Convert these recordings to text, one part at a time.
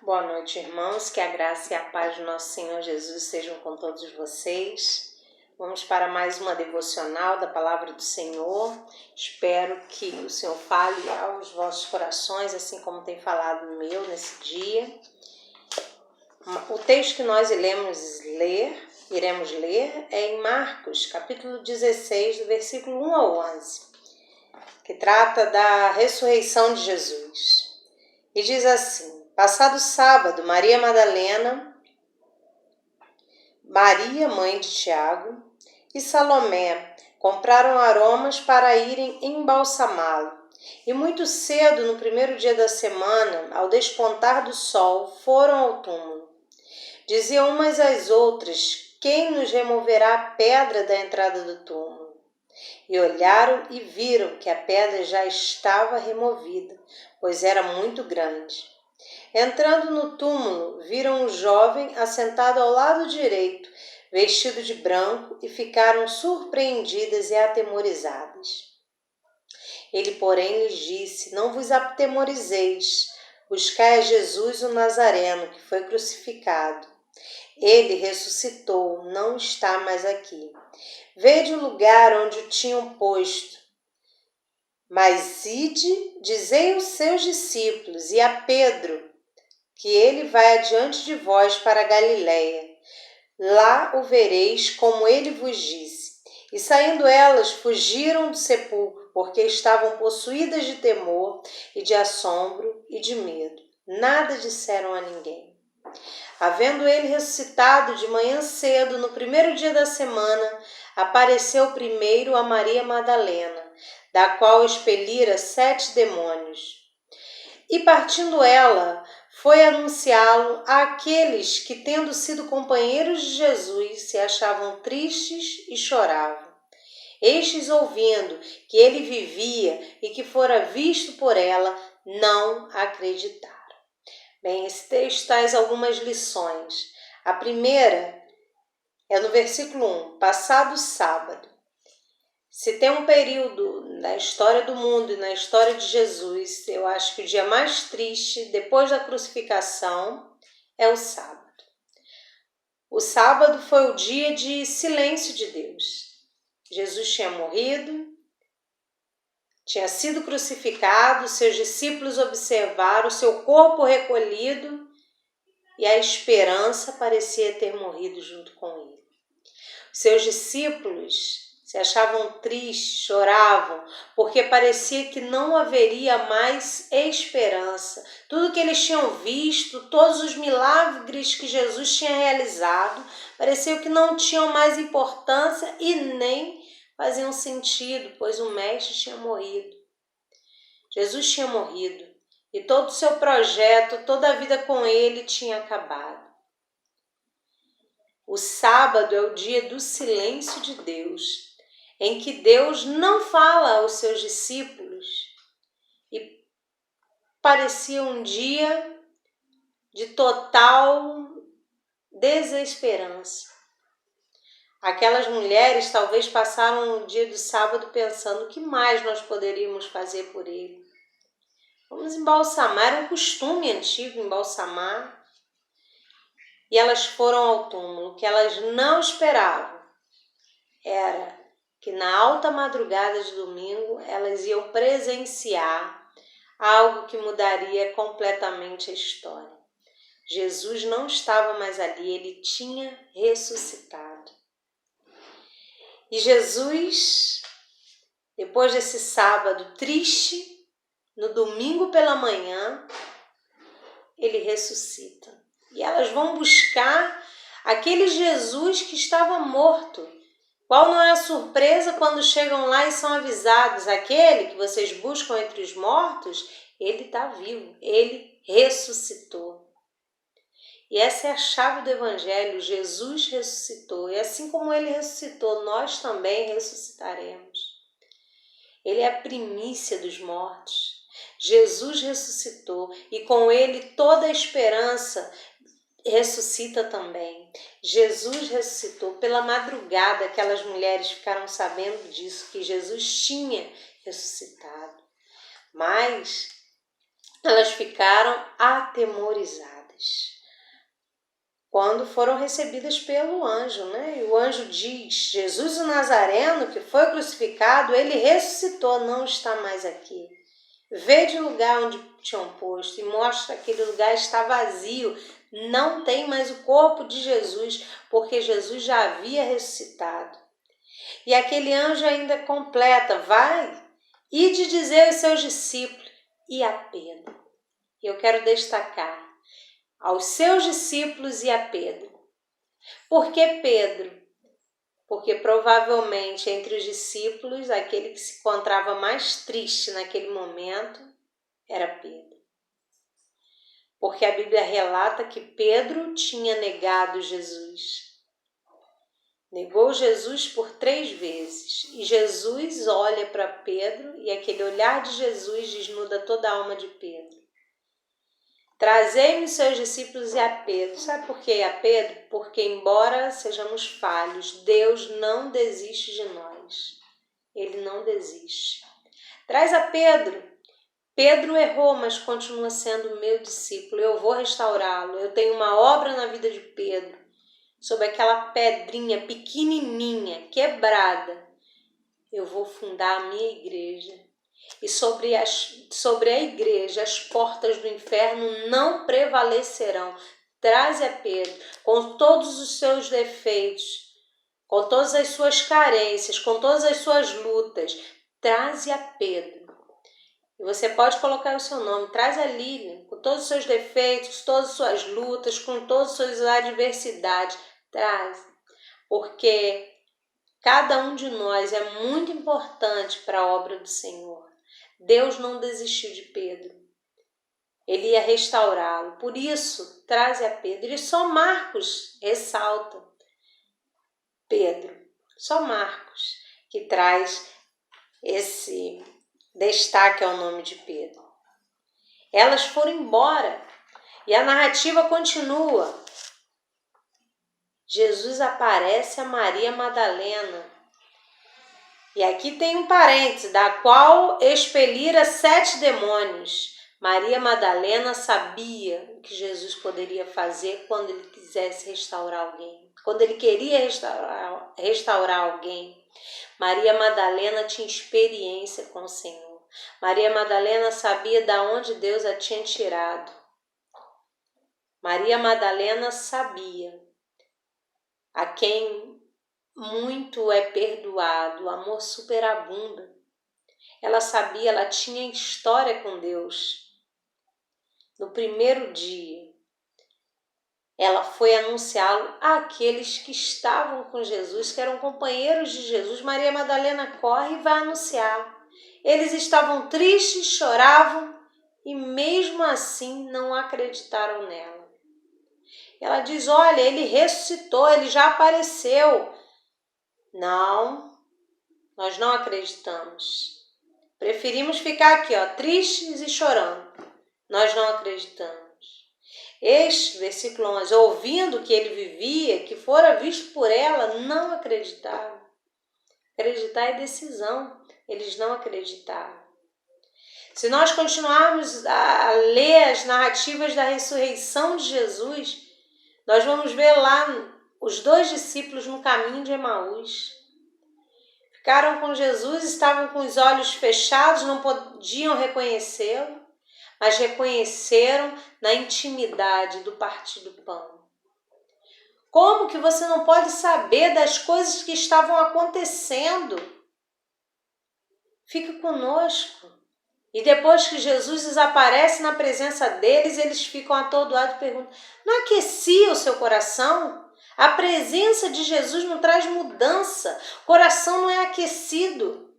Boa noite, irmãos, que a graça e a paz do nosso Senhor Jesus sejam com todos vocês. Vamos para mais uma devocional da Palavra do Senhor. Espero que o Senhor fale aos vossos corações, assim como tem falado no meu nesse dia. O texto que nós iremos ler é em Marcos, capítulo 16, do versículo 1 ao 11, que trata da ressurreição de Jesus. E diz assim: passado sábado, Maria Madalena, Maria, mãe de Tiago, e Salomé compraram aromas para irem embalsamá-lo. E muito cedo, no primeiro dia da semana, ao despontar do sol, foram ao túmulo. Diziam umas às outras: quem nos removerá a pedra da entrada do túmulo? E olharam e viram que a pedra já estava removida, pois era muito grande. Entrando no túmulo, viram um jovem assentado ao lado direito, vestido de branco, e ficaram surpreendidas e atemorizadas. Ele, porém, lhes disse: não vos atemorizeis, buscai a Jesus o Nazareno, que foi crucificado. Ele ressuscitou, não está mais aqui. Vede o lugar onde o tinham posto. Mas ide, dizei aos seus discípulos e a Pedro, que ele vai adiante de vós para a Galiléia. Lá o vereis, como ele vos disse. E saindo elas, fugiram do sepulcro, porque estavam possuídas de temor e de assombro e de medo. Nada disseram a ninguém. Havendo ele ressuscitado de manhã cedo, no primeiro dia da semana, apareceu primeiro a Maria Madalena, da qual expelira 7 demônios. E partindo ela, foi anunciá-lo àqueles que, tendo sido companheiros de Jesus, se achavam tristes e choravam. Estes, ouvindo que ele vivia e que fora visto por ela, não acreditaram. Bem, esse texto traz algumas lições. A primeira é no versículo 1, passado sábado. Se tem um período na história do mundo e na história de Jesus, eu acho que o dia mais triste, depois da crucificação, é o sábado. O sábado foi o dia de silêncio de Deus. Jesus tinha morrido, tinha sido crucificado, seus discípulos observaram o seu corpo recolhido e a esperança parecia ter morrido junto com ele. Seus discípulos se achavam tristes, choravam, porque parecia que não haveria mais esperança. Tudo que eles tinham visto, todos os milagres que Jesus tinha realizado, parecia que não tinham mais importância e nem faziam sentido, pois o Mestre tinha morrido. Jesus tinha morrido e todo o seu projeto, toda a vida com ele tinha acabado. O sábado é o dia do silêncio de Deus, em que Deus não fala aos seus discípulos, e parecia um dia de total desesperança. Aquelas mulheres talvez passaram o dia do sábado pensando: o que mais nós poderíamos fazer por ele? Vamos embalsamar, era um costume antigo embalsamar. E elas foram ao túmulo. O que elas não esperavam era que na alta madrugada de domingo elas iam presenciar algo que mudaria completamente a história. Jesus não estava mais ali, ele tinha ressuscitado. E Jesus, depois desse sábado triste, no domingo pela manhã, ele ressuscita. E elas vão buscar aquele Jesus que estava morto. Qual não é a surpresa quando chegam lá e são avisados? Aquele que vocês buscam entre os mortos, ele está vivo, ele ressuscitou. E essa é a chave do Evangelho: Jesus ressuscitou. E assim como ele ressuscitou, nós também ressuscitaremos. Ele é a primícia dos mortos. Jesus ressuscitou e com ele toda a esperança ressuscita também. Jesus ressuscitou. Pela madrugada, aquelas mulheres ficaram sabendo disso, que Jesus tinha ressuscitado. Mas elas ficaram atemorizadas. crucificadas. Quando foram recebidas pelo anjo, né? E o anjo diz: Jesus o Nazareno, que foi crucificado, ele ressuscitou, não está mais aqui. Vede o lugar onde tinham posto e mostra que aquele lugar está vazio. Não tem mais o corpo de Jesus, porque Jesus já havia ressuscitado. E aquele anjo ainda completa: vai e de dizer aos seus discípulos e a Pedro. E eu quero destacar: aos seus discípulos e a Pedro. Por que Pedro? Porque provavelmente entre os discípulos, aquele que se encontrava mais triste naquele momento era Pedro. Porque a Bíblia relata que Pedro tinha negado Jesus. Negou Jesus por 3 vezes. E Jesus olha para Pedro e aquele olhar de Jesus desnuda toda a alma de Pedro. Trazei-me seus discípulos e a Pedro. Sabe por que a Pedro? Porque embora sejamos falhos, Deus não desiste de nós. Ele não desiste. Traz a Pedro. Pedro errou, mas continua sendo meu discípulo. Eu vou restaurá-lo. Eu tenho uma obra na vida de Pedro. Sobre aquela pedrinha pequenininha, quebrada, eu vou fundar a minha igreja. E sobre a igreja, as portas do inferno não prevalecerão. Traze a Pedro, com todos os seus defeitos, com todas as suas carências, com todas as suas lutas. Traze a Pedro. E você pode colocar o seu nome. Traz a Lilian, com todos os seus defeitos, todas as suas lutas, com todas as suas adversidades. Traz. Porque cada um de nós é muito importante para a obra do Senhor. Deus não desistiu de Pedro. Ele ia restaurá-lo. Por isso, traze a Pedro. E só Marcos ressalta Pedro. Só Marcos que traz esse destaque ao nome de Pedro. Elas foram embora e a narrativa continua. Jesus aparece a Maria Madalena. E aqui tem um parêntese, da qual expelira 7 demônios. Maria Madalena sabia o que Jesus poderia fazer quando ele quisesse restaurar alguém. Quando ele queria restaurar alguém. Maria Madalena tinha experiência com o Senhor. Maria Madalena sabia de onde Deus a tinha tirado. Maria Madalena sabia a quem muito é perdoado, o amor superabunda. Ela sabia, ela tinha história com Deus. No primeiro dia, ela foi anunciá-lo àqueles que estavam com Jesus, que eram companheiros de Jesus. Maria Madalena corre e vai anunciar. Eles estavam tristes, choravam e mesmo assim não acreditaram nela. Ela diz: olha, ele ressuscitou, ele já apareceu. Não, nós não acreditamos. Preferimos ficar aqui, tristes e chorando. Nós não acreditamos. Este versículo 11, ouvindo que ele vivia, que fora visto por ela, não acreditaram. Acreditar é decisão. Eles não acreditaram. Se nós continuarmos a ler as narrativas da ressurreição de Jesus, nós vamos ver lá os 2 discípulos no caminho de Emaús. Ficaram com Jesus, estavam com os olhos fechados, não podiam reconhecê-lo, mas reconheceram na intimidade do partir do pão. Como que você não pode saber das coisas que estavam acontecendo? Fica conosco. E depois que Jesus desaparece na presença deles, eles ficam atordoados e perguntam: não aquecia o seu coração? A presença de Jesus não traz mudança. O coração não é aquecido.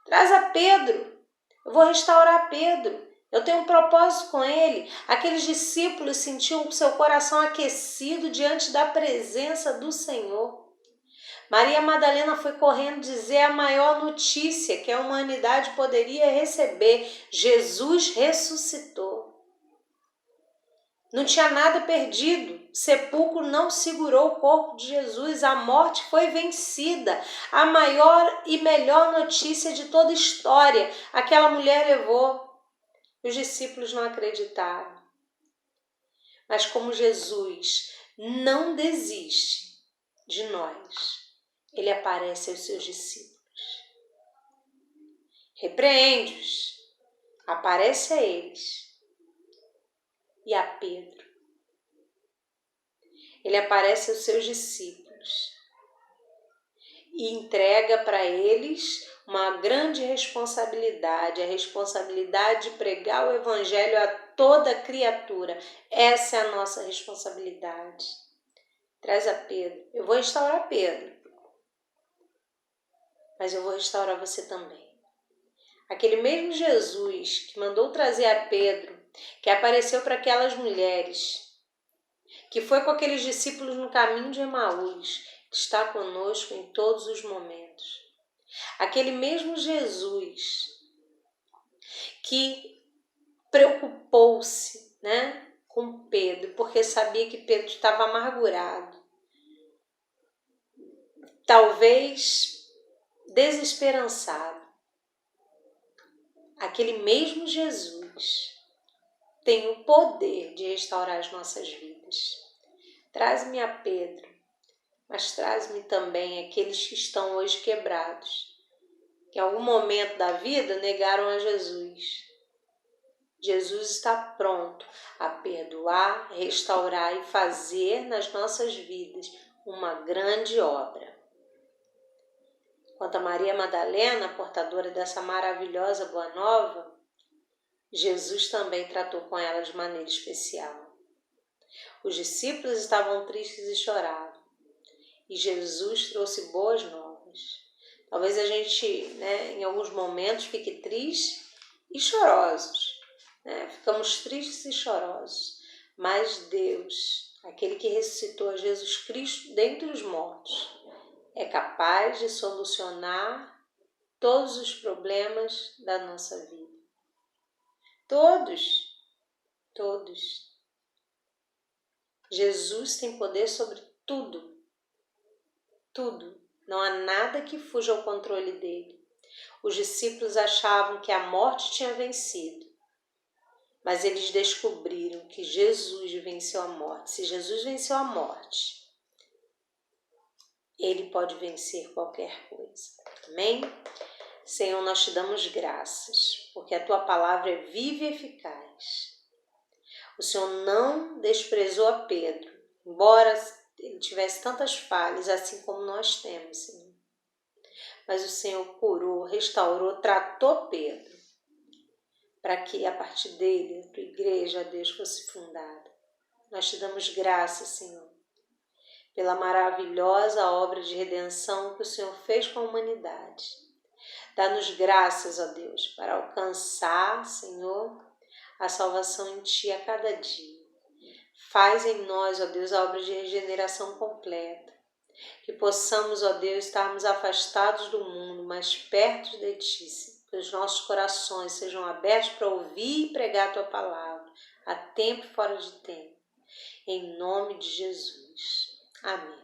Traz a Pedro. Eu vou restaurar Pedro. Eu tenho um propósito com ele. Aqueles discípulos sentiam o seu coração aquecido diante da presença do Senhor. Maria Madalena foi correndo dizer a maior notícia que a humanidade poderia receber: Jesus ressuscitou. Não tinha nada perdido. O sepulcro não segurou o corpo de Jesus. A morte foi vencida. A maior e melhor notícia de toda a história. Aquela mulher levou. Os discípulos não acreditaram. Mas como Jesus não desiste de nós, ele aparece aos seus discípulos. Repreende-os, aparece a eles e a Pedro. Ele aparece aos seus discípulos e entrega para eles uma grande responsabilidade, a responsabilidade de pregar o Evangelho a toda criatura. Essa é a nossa responsabilidade. Traz a Pedro. Eu vou restaurar Pedro, mas eu vou restaurar você também. Aquele mesmo Jesus que mandou trazer a Pedro, que apareceu para aquelas mulheres, que foi com aqueles discípulos no caminho de Emaús, que está conosco em todos os momentos. Aquele mesmo Jesus que preocupou-se, com Pedro, porque sabia que Pedro estava amargurado, talvez desesperançado. Aquele mesmo Jesus tem o poder de restaurar as nossas vidas. Traz-me a Pedro, mas traz-me também aqueles que estão hoje quebrados, que em algum momento da vida negaram a Jesus. Jesus está pronto a perdoar, restaurar e fazer nas nossas vidas uma grande obra. Quanto a Maria Madalena, portadora dessa maravilhosa boa nova, Jesus também tratou com ela de maneira especial. Os discípulos estavam tristes e choravam, e Jesus trouxe boas novas. Talvez a gente, em alguns momentos, fique triste e chorosos. Ficamos tristes e chorosos. Mas Deus, aquele que ressuscitou a Jesus Cristo dentre os mortos, é capaz de solucionar todos os problemas da nossa vida. Todos. Jesus tem poder sobre tudo. Tudo. Não há nada que fuja ao controle dele. Os discípulos achavam que a morte tinha vencido, mas eles descobriram que Jesus venceu a morte. Se Jesus venceu a morte, ele pode vencer qualquer coisa. Amém? Senhor, nós te damos graças, porque a tua palavra é viva e eficaz. O Senhor não desprezou a Pedro, embora ele tivesse tantas falhas, assim como nós temos, Senhor. Mas o Senhor curou, restaurou, tratou Pedro, para que a partir dele a tua igreja, Deus, fosse fundada. Nós te damos graças, Senhor, pela maravilhosa obra de redenção que o Senhor fez com a humanidade. Dá-nos graças, ó Deus, para alcançar, Senhor, a salvação em Ti a cada dia. Faz em nós, ó Deus, a obra de regeneração completa. Que possamos, ó Deus, estarmos afastados do mundo, mas perto de Ti, que os nossos corações sejam abertos para ouvir e pregar a Tua palavra, a tempo e fora de tempo. Em nome de Jesus. Amém.